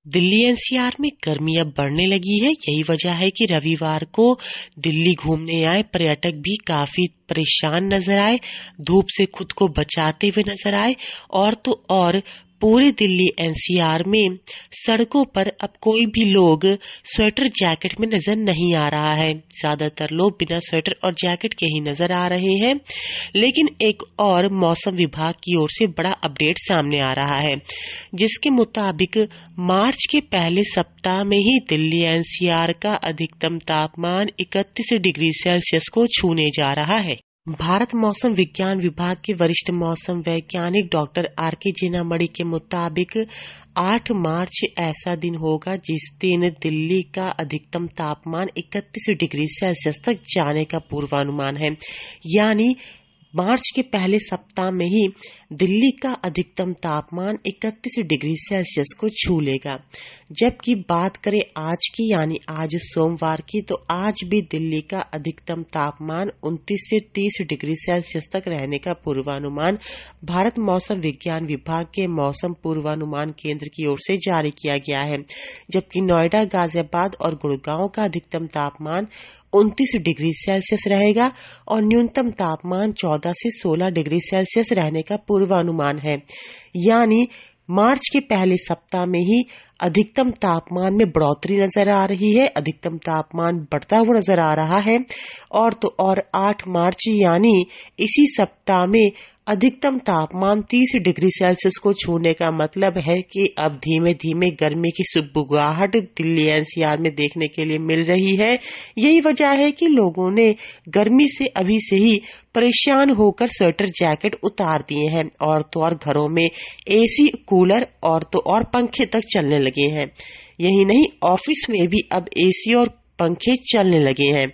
Delhi NCR में गर्मी अब बढ़ने लगी है। यही वजह है कि रविवार को दिल्ली घूमने आए पर्यटक भी काफी परेशान नजर आए, धूप से खुद को बचाते हुए नजर आए। और तो और पूरे दिल्ली एनसीआर में सड़कों पर अब कोई भी लोग स्वेटर जैकेट में नजर नहीं आ रहा है। ज्यादातर लोग बिना स्वेटर और जैकेट के ही नजर आ रहे हैं। लेकिन एक और मौसम विभाग की ओर से बड़ा अपडेट सामने आ रहा है, जिसके मुताबिक मार्च के पहले सप्ताह में ही दिल्ली एनसीआर का अधिकतम तापमान 31 डिग्री सेल्सियस को छूने जा रहा है। भारत मौसम विज्ञान विभाग के वरिष्ठ मौसम वैज्ञानिक डॉक्टर आर.के. जेनामणि के मुताबिक 8 मार्च ऐसा दिन होगा जिस दिन दिल्ली का अधिकतम तापमान 31 डिग्री सेल्सियस तक जाने का पूर्वानुमान है। यानी मार्च के पहले सप्ताह में ही दिल्ली का अधिकतम तापमान 31 डिग्री सेल्सियस को छू लेगा। जबकि बात करें आज की, यानी आज सोमवार की, तो आज भी दिल्ली का अधिकतम तापमान 29 से 30 डिग्री सेल्सियस तक रहने का पूर्वानुमान भारत मौसम विज्ञान विभाग के मौसम पूर्वानुमान केंद्र की ओर से जारी किया गया है। जबकि नोएडा, गाजियाबाद और गुड़गांव का अधिकतम तापमान 29 डिग्री सेल्सियस रहेगा और न्यूनतम तापमान 14 से 16 डिग्री सेल्सियस रहने का पूर्वानुमान है। यानी मार्च के पहले सप्ताह में ही अधिकतम तापमान में बढ़ोतरी नजर आ रही है, अधिकतम तापमान बढ़ता हुआ नजर आ रहा है। और तो और 8 मार्च यानी इसी सप्ताह में अधिकतम तापमान 30 डिग्री सेल्सियस को छूने का मतलब है कि अब धीमे धीमे गर्मी की सुगबुगाहट दिल्ली एनसीआर में देखने के लिए मिल रही है। यही वजह है कि लोगों ने गर्मी से अभी से ही परेशान होकर स्वेटर जैकेट उतार दिए हैं और तो और घरों में एसी, कूलर और तो और पंखे तक चलने लगे हैं। यही नहीं, ऑफिस में भी अब एसी और पंखे चलने लगे हैं।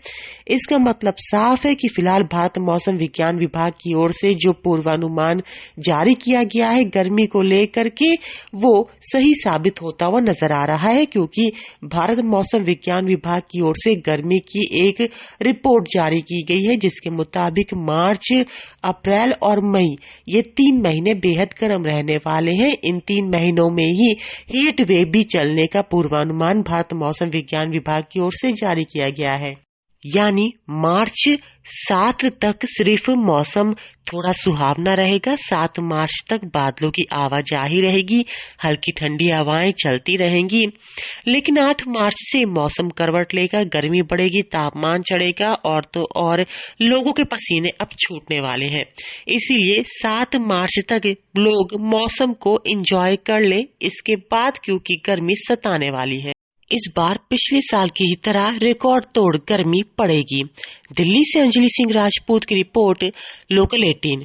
इसका मतलब साफ है कि फिलहाल भारत मौसम विज्ञान विभाग की ओर से जो पूर्वानुमान जारी किया गया है गर्मी को लेकर के, वो सही साबित होता हुआ नजर आ रहा है, क्योंकि भारत मौसम विज्ञान विभाग की ओर से गर्मी की एक रिपोर्ट जारी की गई है, जिसके मुताबिक मार्च, अप्रैल और मई ये 3 महीने बेहद गर्म रहने वाले हैं। इन 3 महीनों में ही हीट वेव भी चलने का पूर्वानुमान भारत मौसम विज्ञान विभाग की ओर से जारी किया गया है। यानी मार्च 7 तक सिर्फ मौसम थोड़ा सुहावना रहेगा। 7 मार्च तक बादलों की आवाजाही रहेगी, हल्की ठंडी हवाएं चलती रहेंगी। लेकिन 8 मार्च से मौसम करवट लेगा, गर्मी बढ़ेगी, तापमान चढ़ेगा और तो और लोगों के पसीने अब छूटने वाले हैं। इसीलिए 7 मार्च तक लोग मौसम को एंजॉय कर ले, इसके बाद क्योंकि गर्मी सताने वाली है। इस बार पिछले साल की ही तरह रिकॉर्ड तोड़ गर्मी पड़ेगी। दिल्ली से अंजलि सिंह राजपूत की रिपोर्ट, लोकल 18।